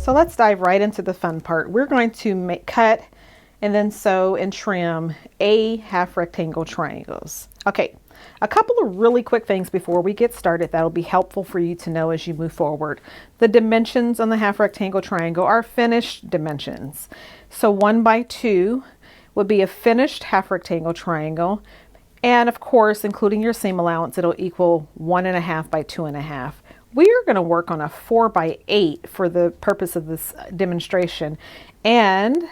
So let's dive right into the fun part. We're going to cut and then sew and trim A half rectangle triangles. Okay, a couple of really quick things before we get started that'll be helpful for you to know as you move forward. The dimensions on the half rectangle triangle are finished dimensions. So 1 by 2 would be a finished half rectangle triangle. And of course, including your seam allowance, it'll equal 1.5 by 2.5. We are going to work on a 4 by 8 for the purpose of this demonstration. And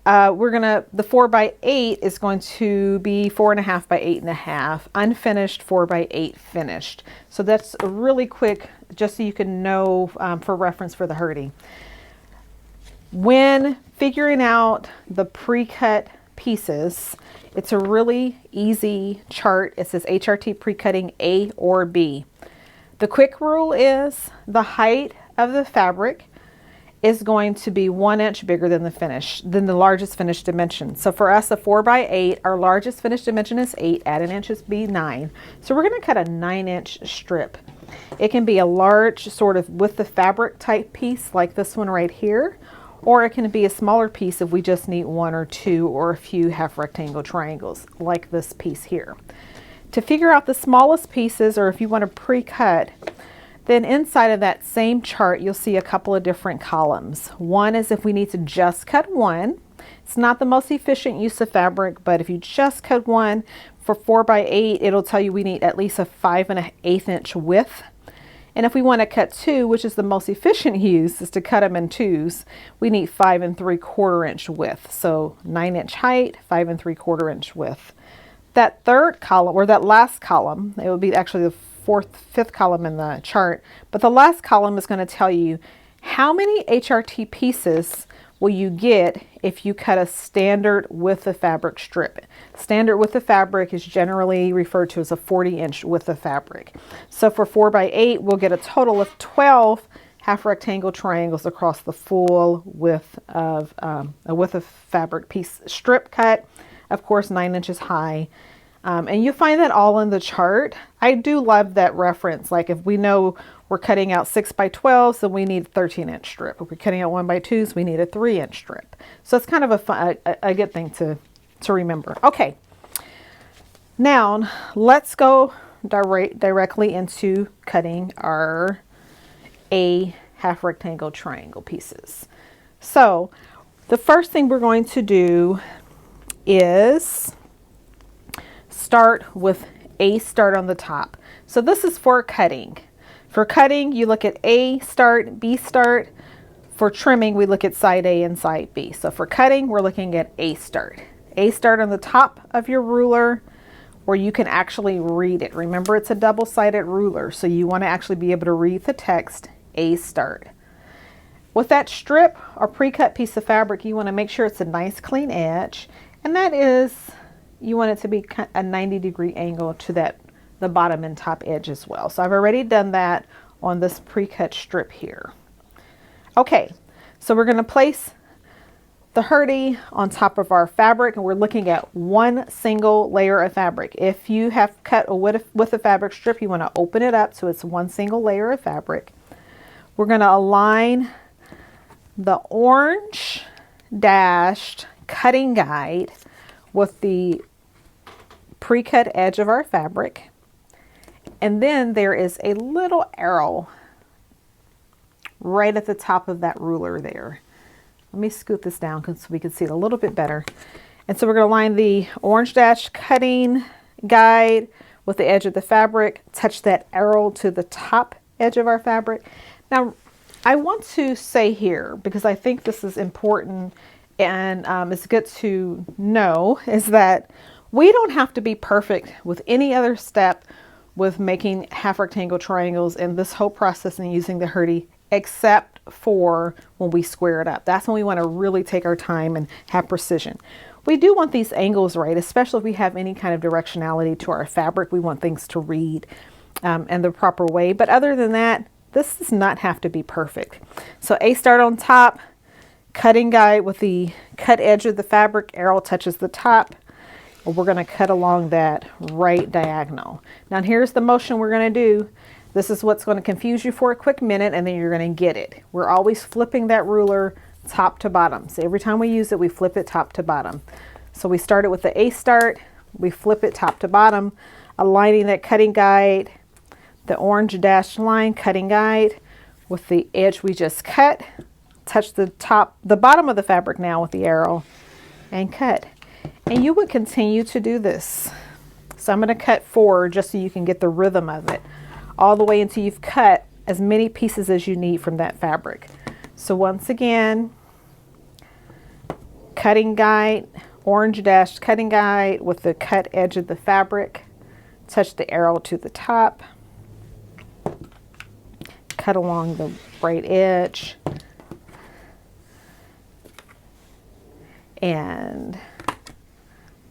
the 4 by 8 is going to be 4.5 by 8.5, unfinished 4 by 8 finished. So that's a really quick, just so you can know for reference for the HuRTy. When figuring out the pre-cut pieces, it's a really easy chart. It says HRT pre-cutting A or B. The quick rule is the height of the fabric is going to be 1 inch bigger than the largest finished dimension. So for us, a 4 by 8, our largest finished dimension is 8, add an inch is be 9. So we're going to cut a 9-inch strip. It can be a large sort of with the fabric type piece like this one right here, or it can be a smaller piece if we just need 1 or 2 or a few half rectangle triangles like this piece here. To figure out the smallest pieces, or if you want to pre-cut, then inside of that same chart you'll see a couple of different columns. One is if we need to just cut one. It's not the most efficient use of fabric, but if you just cut one for 4 by 8, it'll tell you we need at least a 5.1/8 inch width. And if we want to cut 2, which is the most efficient use, is to cut them in 2s, we need 5.75 inch width. So 9-inch height, 5.75 inch width. That third column, or that last column, it would be actually the fifth column in the chart, but the last column is going to tell you how many HRT pieces will you get if you cut a standard width of fabric strip. Standard width of fabric is generally referred to as a 40-inch width of fabric. So for 4 by 8, we'll get a total of 12 half rectangle triangles across the full width of a width of fabric piece strip cut, of course 9 inches high. And you find that all in the chart. I do love that reference. Like if we know we're cutting out 6 by 12, so we need a 13-inch strip. If we're cutting out 1 by 2s, we need a 3-inch strip. So it's kind of a good thing to remember. Okay, now let's go directly into cutting our A half rectangle triangle pieces. So the first thing we're going to do is start with A start on the top. So this is for cutting. For cutting, you look at A start, B start. For trimming, we look at side A and side B. So for cutting, we're looking at A start. A start on the top of your ruler, where you can actually read it. Remember, it's a double-sided ruler, so you want to actually be able to read the text A start. With that strip or pre-cut piece of fabric, you want to make sure it's a nice clean edge, and that is, you want it to be a 90-degree angle to the bottom and top edge as well. So I've already done that on this pre-cut strip here. Okay, so we're going to place the HuRTy on top of our fabric, and we're looking at one single layer of fabric. If you have cut with a fabric strip, you want to open it up so it's one single layer of fabric. We're going to align the orange dashed cutting guide with the pre-cut edge of our fabric, and then there is a little arrow right at the top of that ruler there. Let me scoot this down so we can see it a little bit better. And so we're going to line the orange dash cutting guide with the edge of the fabric, touch that arrow to the top edge of our fabric. Now I want to say here, because I think this is important and it's good to know, is that we don't have to be perfect with any other step with making half rectangle triangles in this whole process and using the HuRTy, except for when we square it up. That's when we want to really take our time and have precision. We do want these angles right, especially if we have any kind of directionality to our fabric. We want things to read in the proper way. But other than that, this does not have to be perfect. So A start on top, cutting guide with the cut edge of the fabric, arrow touches the top. We're going to cut along that right diagonal. Now here's the motion we're going to do. This is what's going to confuse you for a quick minute, and then you're going to get it. We're always flipping that ruler top to bottom. So every time we use it, we flip it top to bottom. So we started with the A start, we flip it top to bottom, aligning that cutting guide, the orange dashed line cutting guide with the edge we just cut, touch the bottom of the fabric now with the arrow and cut. And you would continue to do this. So I'm going to cut 4 just so you can get the rhythm of it, all the way until you've cut as many pieces as you need from that fabric. So once again, cutting guide, orange dashed cutting guide with the cut edge of the fabric, touch the arrow to the top, cut along the right edge, and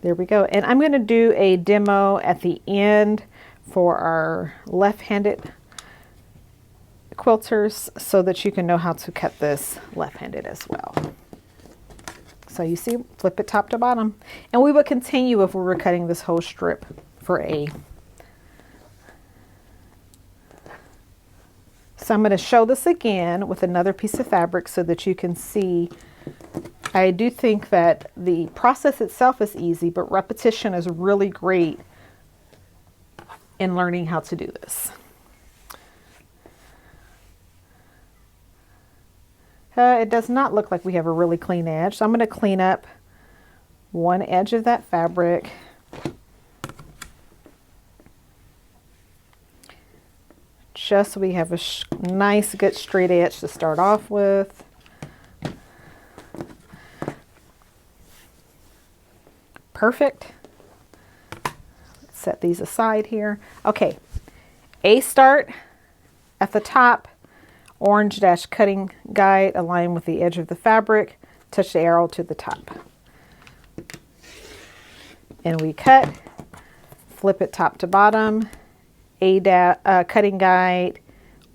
there we go. And I'm going to do a demo at the end for our left-handed quilters so that you can know how to cut this left-handed as well. So you see, flip it top to bottom. And we would continue if we were cutting this whole strip for A. So I'm going to show this again with another piece of fabric so that you can see. I do think that the process itself is easy, but repetition is really great in learning how to do this. It does not look like we have a really clean edge, so I'm going to clean up one edge of that fabric. Just so we have a nice, good straight edge to start off with. Perfect. Let's set these aside here. Okay, A start at the top, orange dash cutting guide, align with the edge of the fabric, touch the arrow to the top. And we cut, flip it top to bottom, cutting guide,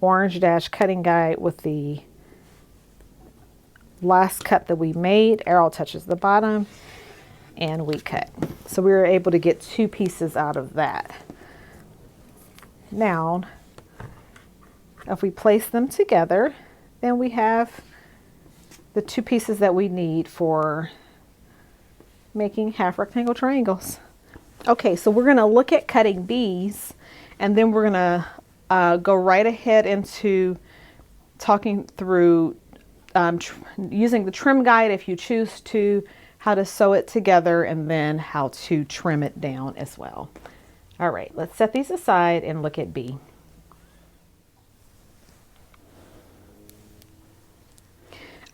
orange dash cutting guide with the last cut that we made, arrow touches the bottom, and we cut. So we were able to get 2 pieces out of that. Now, if we place them together, then we have the 2 pieces that we need for making half rectangle triangles. Okay, so we're going to look at cutting B's, and then we're going to go right ahead into talking through using the trim guide if you choose to, how to sew it together, and then how to trim it down as well. All right, let's set these aside and look at B.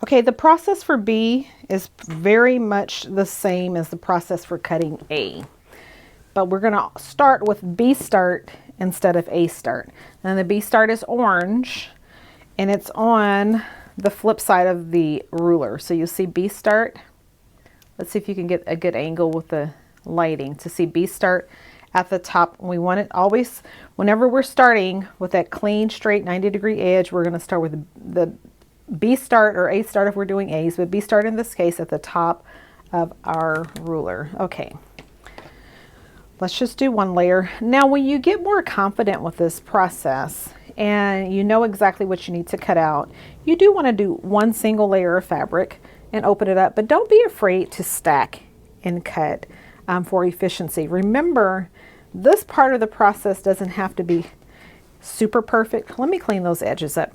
Okay, the process for B is very much the same as the process for cutting A, but we're going to start with B start instead of A start. And the B start is orange, and it's on the flip side of the ruler. So you'll see B start. Let's see if you can get a good angle with the lighting to see B start at the top. We want it always, whenever we're starting with that clean, straight 90-degree edge, we're going to start with the B start, or A start if we're doing A's, but B start in this case at the top of our ruler. Okay, let's just do 1 layer. Now, when you get more confident with this process and you know exactly what you need to cut out, you do want to do 1 single layer of fabric and open it up, but don't be afraid to stack and cut for efficiency. Remember, this part of the process doesn't have to be super perfect. Let me clean those edges up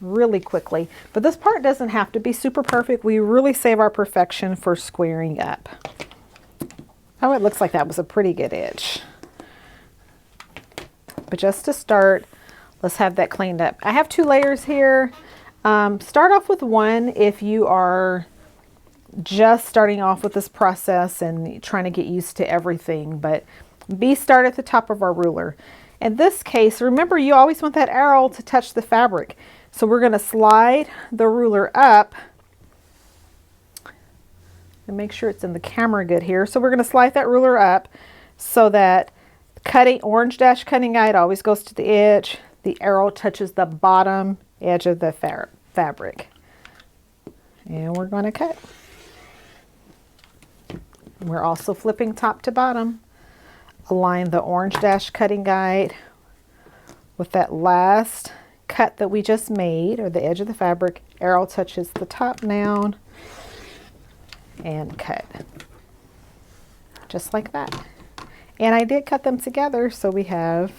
really quickly, but this part doesn't have to be super perfect. We really save our perfection for squaring up. Oh, it looks like that was a pretty good edge. But just to start, let's have that cleaned up. I have 2 layers here. Start off with 1 if you are just starting off with this process and trying to get used to everything, but B start at the top of our ruler. In this case, remember, you always want that arrow to touch the fabric. So we're going to slide the ruler up and make sure it's in the camera good here. So we're going to slide that ruler up so that orange dash cutting guide always goes to the edge. The arrow touches the bottom edge of the fabric. And we're going to cut. We're also flipping top to bottom. Align the orange dash cutting guide with that last cut that we just made, or the edge of the fabric, arrow touches the top down and cut. Just like that. And I did cut them together, so we have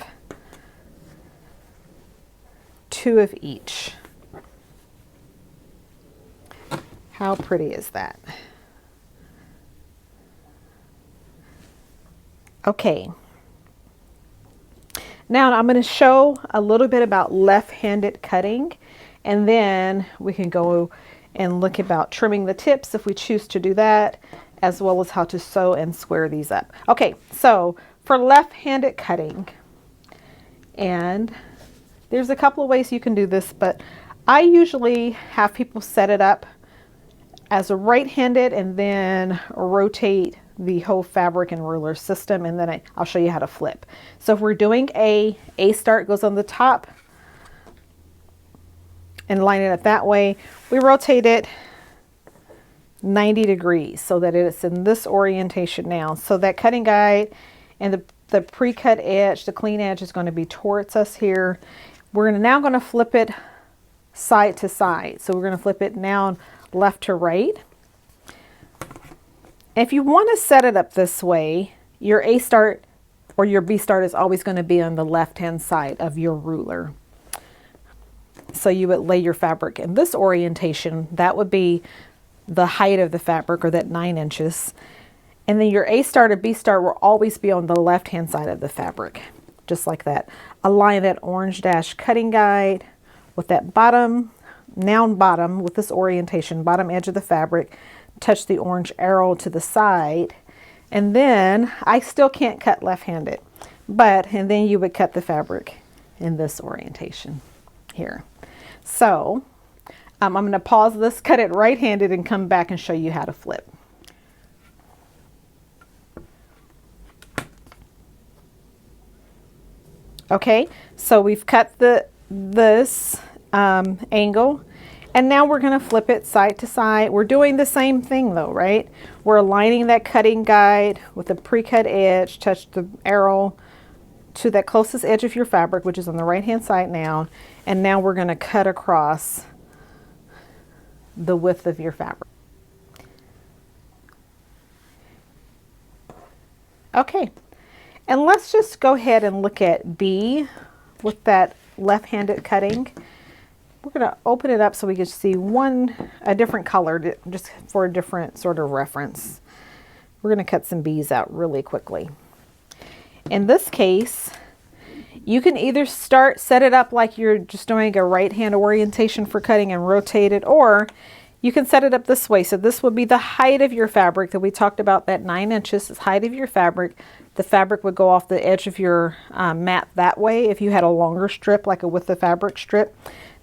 2 of each. How pretty is that? Okay. Now I'm going to show a little bit about left-handed cutting, and then we can go and look about trimming the tips if we choose to do that, as well as how to sew and square these up. Okay, so for left-handed cutting, and there's a couple of ways you can do this, but I usually have people set it up as a right-handed and then rotate the whole fabric and ruler system, and then I'll show you how to flip. So if we're doing A start goes on the top and line it up that way. We rotate it 90 degrees so that it's in this orientation now. So that cutting guide and the pre-cut edge, the clean edge, is going to be towards us here. We're now going to flip it side to side. So we're going to flip it now left to right. If you want to set it up this way, your A start or your B start is always going to be on the left-hand side of your ruler. So you would lay your fabric in this orientation. That would be the height of the fabric, or that 9 inches. And then your A start or B start will always be on the left-hand side of the fabric, just like that. Align that orange dash cutting guide with that bottom, bottom, with this orientation, bottom edge of the fabric. Touch the orange arrow to the side, and then I still can't cut left-handed, and then you would cut the fabric in this orientation here. So I'm going to pause this, cut it right-handed, and come back and show you how to flip. Okay, so we've cut this angle. And now we're going to flip it side to side. We're doing the same thing though, right? We're aligning that cutting guide with a pre-cut edge, touch the arrow to that closest edge of your fabric, which is on the right-hand side now. And now we're going to cut across the width of your fabric. Okay, and let's just go ahead and look at B with that left-handed cutting. We're going to open it up so we can see a different color, just for a different sort of reference. We're going to cut some B's out really quickly. In this case, you can either set it up like you're just doing a right-hand orientation for cutting and rotate it, or you can set it up this way. So this would be the height of your fabric that we talked about, that 9 inches is height of your fabric. The fabric would go off the edge of your mat that way if you had a longer strip, like a with the fabric strip.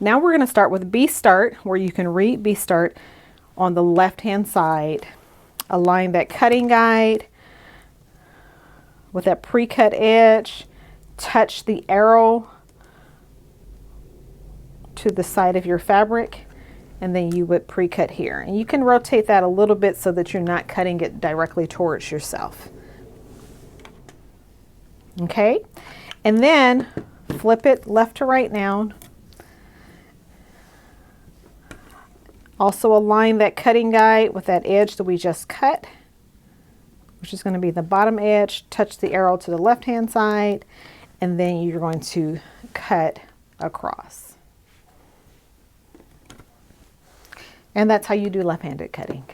Now we're going to start with B start, where you can read B start on the left-hand side. Align that cutting guide with that pre-cut edge. Touch the arrow to the side of your fabric, and then you would pre-cut here. And you can rotate that a little bit so that you're not cutting it directly towards yourself. Okay, and then flip it left to right now. Also align that cutting guide with that edge that we just cut, which is going to be the bottom edge. Touch the arrow to the left-hand side, and then you're going to cut across. And that's how you do left-handed cutting.